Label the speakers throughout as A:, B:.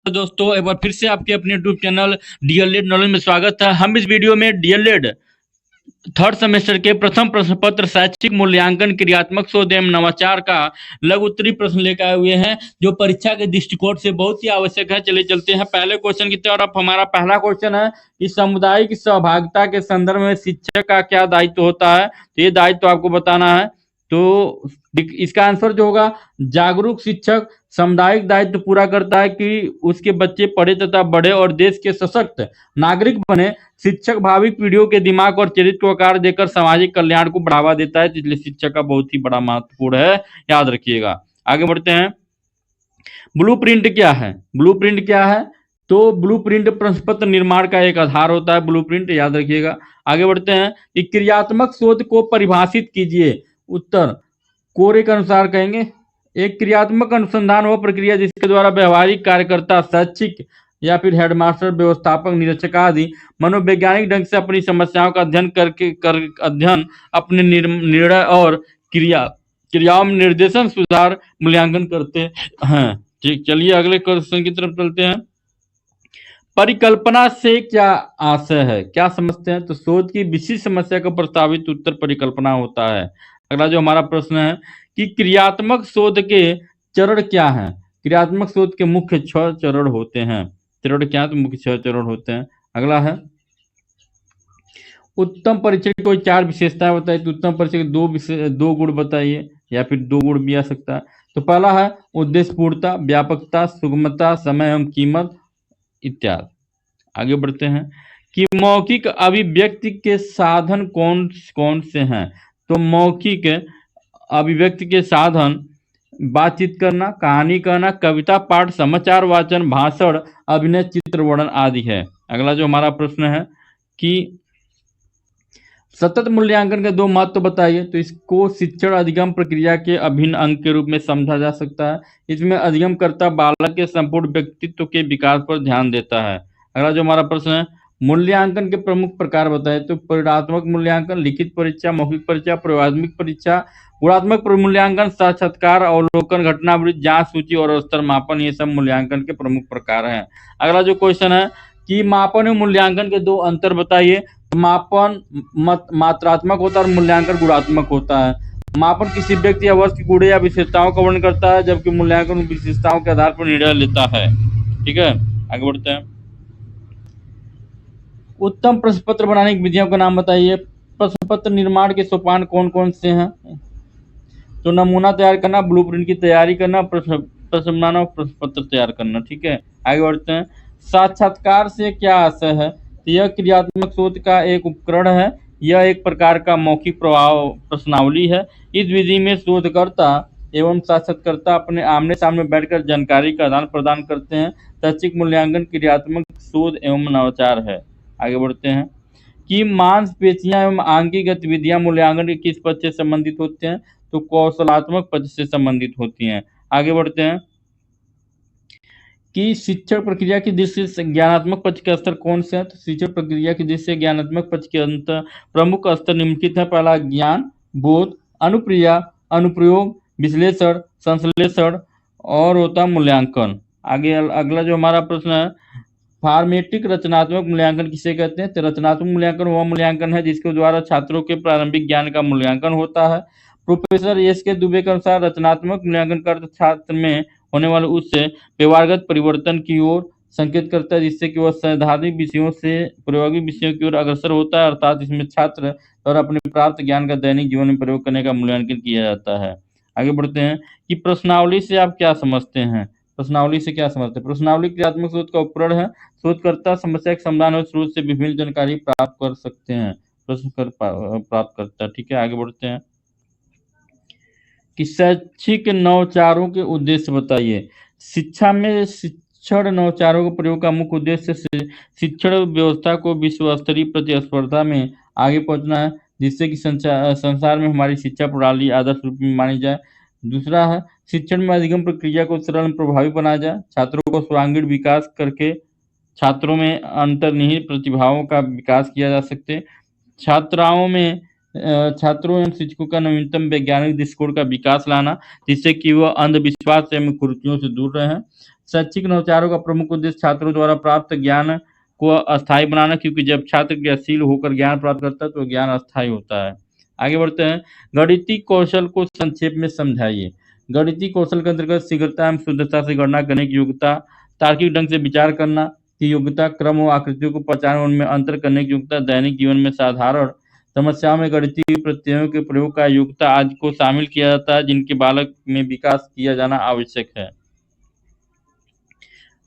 A: दोस्तों, एक बार फिर से आपके अपने यूट्यूब चैनल डीएलएड नॉलेज में स्वागत है। हम इस वीडियो में डीएलएड थर्ड सेमेस्टर के प्रथम प्रश्न पत्र शैक्षिक मूल्यांकन क्रियात्मक शोध एवं नवाचार का लघु उत्तरीय प्रश्न लेकर आए हुए हैं, जो परीक्षा के दृष्टिकोण से बहुत ही आवश्यक है। चलिए चलते हैं पहले क्वेश्चन की तरफ। हमारा पहला क्वेश्चन है कि सामुदायिक सहभागिता के संदर्भ में शिक्षक का क्या दायित्व होता है। तो ये दायित्व आपको बताना है। तो इसका आंसर जो होगा, जागरूक शिक्षक सामुदायिक दायित्व पूरा करता है कि उसके बच्चे पढ़े तथा बढ़े और देश के सशक्त नागरिक बने। शिक्षक भावी पीढ़ियों के दिमाग और चरित्र को आकार देकर सामाजिक कल्याण को बढ़ावा देता है, इसलिए शिक्षक का बहुत ही बड़ा महत्वपूर्ण है, याद रखिएगा। आगे बढ़ते हैं। ब्लूप्रिंट क्या है? ब्लूप्रिंट क्या है? तो ब्लूप्रिंट प्रश्न पत्र निर्माण का एक आधार होता है, ब्लूप्रिंट, याद रखिएगा। आगे बढ़ते हैं कि क्रियात्मक शोध को परिभाषित कीजिए। उत्तर कोरे के अनुसार कहेंगे, एक क्रियात्मक अनुसंधान वह प्रक्रिया जिसके द्वारा व्यवहारिक कार्यकर्ता, शैक्षिक या फिर हेडमास्टर, व्यवस्थापक, निरीक्षक आदि मनोवैज्ञानिक ढंग से अपनी समस्याओं का अध्ययन अपने निर्णय और क्रियाओं में निर्देशन, सुधार, मूल्यांकन करते हैं। ठीक, चलिए अगले क्वेश्चन की तरफ चलते हैं। परिकल्पना से क्या आशय है, क्या समझते हैं? तो शोध की विशिष्ट समस्या का प्रस्तावित उत्तर परिकल्पना होता है। अगला जो हमारा प्रश्न है कि क्रियात्मक शोध के चरण क्या हैं? क्रियात्मक शोध के मुख्य 6 चरण होते हैं। चरण क्या है? तो मुख्य 6 चरण होते हैं। अगला है उत्तम परीक्षण की कोई 4 विशेषताएं बताइए। तो उत्तम परीक्षण के 2 गुण बताइए, या फिर 2 गुण भी आ सकता है। तो पहला है उद्देश्यपूर्णता, व्यापकता, सुगमता, समय एवं कीमत इत्यादि। आगे बढ़ते हैं कि मौखिक अभिव्यक्ति के साधन कौन कौन से हैं। तो मौखिक अभिव्यक्ति के साधन बातचीत करना, कहानी कहना, कविता पाठ, समाचार वाचन, भाषण, अभिनय, चित्र वर्णन आदि है। अगला जो हमारा प्रश्न है कि सतत मूल्यांकन के 2 महत्व बताइए। तो इसको शिक्षण अधिगम प्रक्रिया के अभिन्न अंग के रूप में समझा जा सकता है। इसमें अधिगमकर्ता बालक के संपूर्ण व्यक्तित्व के विकास पर ध्यान देता है। अगला जो हमारा प्रश्न है, मूल्यांकन के प्रमुख प्रकार बताएं। तो परिणात्मक मूल्यांकन, लिखित परीक्षा, मौखिक परीक्षा, प्रयोगात्मक परीक्षा, गुणात्मक मूल्यांकन, साक्षात्कार, अवलोकन, घटनावृत्ति, जांच, सूची और स्तर मापन, ये सब मूल्यांकन के प्रमुख प्रकार हैं। अगला जो क्वेश्चन है कि मापन और मूल्यांकन के 2 अंतर बताइए। मापन मात्रात्मक होता है और मूल्यांकन गुणात्मक होता है। मापन किसी व्यक्ति या वस्तु के गुण या विशेषताओं का वर्णन करता है, जबकि मूल्यांकन विशेषताओं के आधार पर निर्णय लेता है। ठीक है, आगे बढ़ते हैं। उत्तम प्रश्न पत्र बनाने की विधियों का नाम बताइए। प्रश्न पत्र निर्माण के सोपान कौन कौन से हैं? तो नमूना तैयार करना, ब्लूप्रिंट की तैयारी करना, प्रश्न बनाना और प्रश्न पत्र तैयार करना। ठीक है, आगे बढ़ते हैं। साक्षात्कार से क्या आशय है? तो यह क्रियात्मक शोध का एक उपकरण है। यह एक प्रकार का मौखिक प्रभाव प्रश्नावली है। इस विधि में शोधकर्ता एवं साक्षात्कारकर्ता अपने आमने सामने बैठकर जानकारी का आदान प्रदान करते हैं। शैक्षिक मूल्यांकन क्रियात्मक शोध एवं नवाचार है। आगे बढ़ते हैं कि मांसपेशियां एवं आंगिक गतिविधियां मूल्यांकन के किस पक्ष से संबंधित होते हैं? तो कौशलात्मक पक्ष से संबंधित होती हैं। आगे बढ़ते हैं कि शिक्षण प्रक्रिया की दृष्टि से ज्ञानात्मक पक्ष के स्तर कौन से हैं? तो शिक्षण प्रक्रिया की दृष्टि से ज्ञानात्मक पक्ष के अंतर प्रमुख स्तर निम्नलिखित है। पहला ज्ञान, बोध, अनुप्रिया, अनुप्रयोग, विश्लेषण, संश्लेषण और होता मूल्यांकन। आगे अगला जो हमारा प्रश्न है, फॉर्मेटिक रचनात्मक मूल्यांकन किसे कहते हैं? तो रचनात्मक मूल्यांकन वह मूल्यांकन है जिसके द्वारा छात्रों के प्रारंभिक ज्ञान का मूल्यांकन होता है। प्रोफेसर एस के दुबे के अनुसार रचनात्मक मूल्यांकन का अर्थ छात्र में होने वाले उससे व्यवहारगत परिवर्तन की ओर संकेत करता है, जिससे कि वह सैद्धांतिक विषयों से प्रायोगिक विषयों की ओर अग्रसर होता है। अर्थात इसमें छात्र और अपने प्राप्त ज्ञान का दैनिक जीवन में प्रयोग करने का मूल्यांकन किया जाता है। आगे बढ़ते हैं कि प्रश्नावली से आप क्या समझते हैं? प्रश्नावली से क्या समझते हैं? प्रश्नावली क्रियात्मक शोध का उपकरण है। शोधकर्ता समस्या के समाधान और स्रोत से विभिन्न जानकारी प्राप्त कर सकते हैं, प्रश्न कर प्राप्त करता है। ठीक है, आगे बढ़ते हैं कि शैक्षिक नवाचारों के उद्देश्य बताइए। शिक्षा में शिक्षण नवाचारों के प्रयोग का मुख्य उद्देश्य शिक्षण व्यवस्था को विश्व स्तरीय प्रतिस्पर्धा में आगे पहुंचना है, जिससे कि संसार में हमारी शिक्षा प्रणाली आदर्श रूप में मानी जाए। दूसरा है शिक्षण में अधिगम प्रक्रिया को सरल प्रभावी बनाया जाए। छात्रों को सर्वांगीण विकास करके छात्रों में अंतर्निहित प्रतिभाओं का विकास किया जा सकते। छात्रों एवं शिक्षकों का नवीनतम वैज्ञानिक दृष्टिकोण का विकास लाना, जिससे कि वह अंधविश्वास एवं कुरीतियों से दूर रहें। शैक्षिक नवाचारों का प्रमुख उद्देश्य छात्रों द्वारा प्राप्त ज्ञान को अस्थायी बनाना, क्योंकि जब छात्र क्रियाशील होकर ज्ञान प्राप्त करता है तो ज्ञान अस्थायी होता है। आगे बढ़ते हैं। गणितीय कौशल को संक्षेप में समझाइए। गणितीय कौशल के अंतर्गत शीघ्रता एवं शुद्धता से गणना करने की योग्यता, तार्किक ढंग से विचार करना की योग्यता, क्रम व आकृतियों को पहचान और उनमें अंतर करने की योग्यता, दैनिक जीवन में साधारण समस्याओं में गणितीय प्रत्ययों के प्रयोग का योग्यता आदि को शामिल किया जाता है, जिनके बालक में विकास किया जाना आवश्यक है।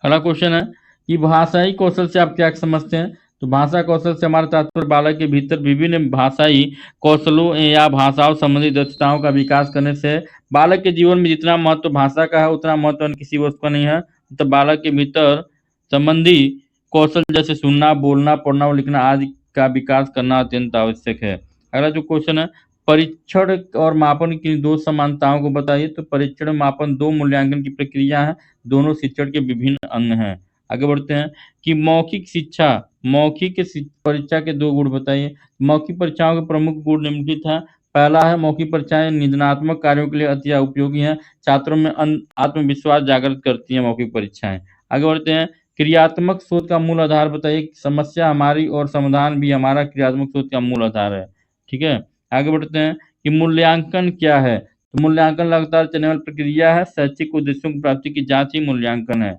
A: अगला क्वेश्चन है कि भाषाई कौशल से आप क्या समझते हैं? तो भाषा कौशल से हमारा तात्पर्य बालक के भीतर विभिन्न भाषाई कौशलों या भाषाओं संबंधी दक्षताओं का विकास करने से बालक के जीवन में जितना महत्व भाषा का है उतना महत्व अन्य किसी वस्तु का नहीं है। तो बालक के भीतर संबंधी कौशल जैसे सुनना, बोलना, पढ़ना और लिखना आदि का विकास करना अत्यंत आवश्यक है। अगला जो क्वेश्चन है, परीक्षण और मापन की दो समानताओं को बताइए। तो परीक्षण मापन दो मूल्यांकन की प्रक्रिया है, दोनों शिक्षण के विभिन्न अंग हैं। आगे बढ़ते हैं कि मौखिक शिक्षा, परीक्षा के दो गुण बताइए। मौखिक परीक्षाओं के प्रमुख गुण निम्नलिखित हैं। पहला है, मौखिक परीक्षाएं निदानात्मक कार्यों के लिए अति उपयोगी हैं। छात्रों में आत्मविश्वास जागृत करती हैं मौखिक परीक्षाएं। आगे बढ़ते हैं, क्रियात्मक सोच का मूल आधार बताइए। समस्या हमारी और समाधान भी हमारा क्रियात्मक सोच का मूल आधार है। ठीक है। आगे बढ़ते हैं कि मूल्यांकन क्या है। तो मूल्यांकन लगातार चलने वाली प्रक्रिया है। शैक्षिक उद्देश्यों की प्राप्ति की जांच ही मूल्यांकन है।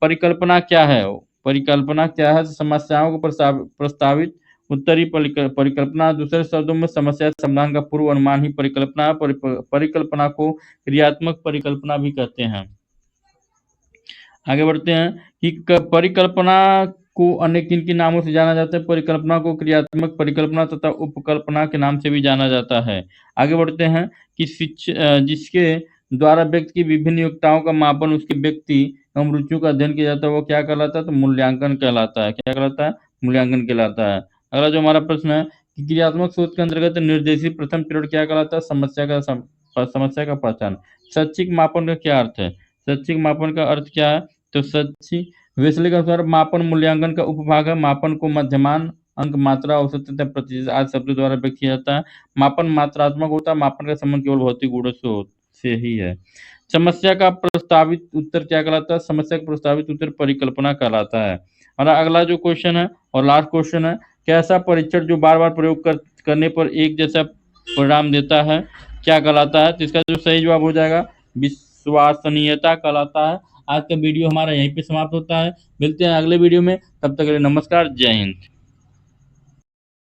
A: परिकल्पना क्या है? परिकल्पना क्या है? समस्याओं को प्रस्तावित उत्तरी परिकल्पना, दूसरे शब्दों में समस्या समाधान का पूर्व अनुमान ही परिकल्पना है। परिकल्पना को क्रियात्मक परिकल्पना भी कहते हैं। आगे बढ़ते हैं कि परिकल्पना को अन्य किन किन नामों से जाना जाता है। परिकल्पना को क्रियात्मक परिकल्पना तथा उपकल्पना के नाम से भी जाना जाता है। आगे बढ़ते हैं कि जिसके द्वारा व्यक्ति की विभिन्न योग्यताओं का मापन उसके व्यक्ति एवं रुचियों का अध्ययन किया जाता है, वो क्या कहलाता है? तो मूल्यांकन कहलाता है। क्या कहलाता है? मूल्यांकन कहलाता है। अगला जो हमारा प्रश्न है कि क्रियात्मक सोच के अंतर्गत निर्देशित प्रथम चरण क्या कहलाता है? समस्या का पहचान। शैक्षिक मापन का क्या अर्थ है? शैक्षिक मापन का अर्थ क्या है? तो शैक्षिक वेस्ले के अनुसार मापन मूल्यांकन का उपभाग है। मापन को मध्यमान, अंक, मात्रा, औसत तथा प्रतिशत आदि शब्दों द्वारा व्यक्त किया जाता है। मापन मात्रात्मक होता है। मापन का संबंध केवल भौतिक गुणों से ही है। समस्या का प्रस्तावित उत्तर क्या कहलाता है? समस्या का प्रस्तावित उत्तर परिकल्पना कहलाता है। और अगला जो क्वेश्चन है और लास्ट क्वेश्चन है, कैसा परीक्षण जो बार बार प्रयोग करने पर एक जैसा परिणाम देता है क्या कहलाता है? तो इसका जो सही जवाब हो जाएगा विश्वसनीयता कहलाता है। आज का वीडियो हमारा यहीं पे समाप्त होता है। मिलते हैं अगले वीडियो में, तब तक के लिए नमस्कार, जय हिंद।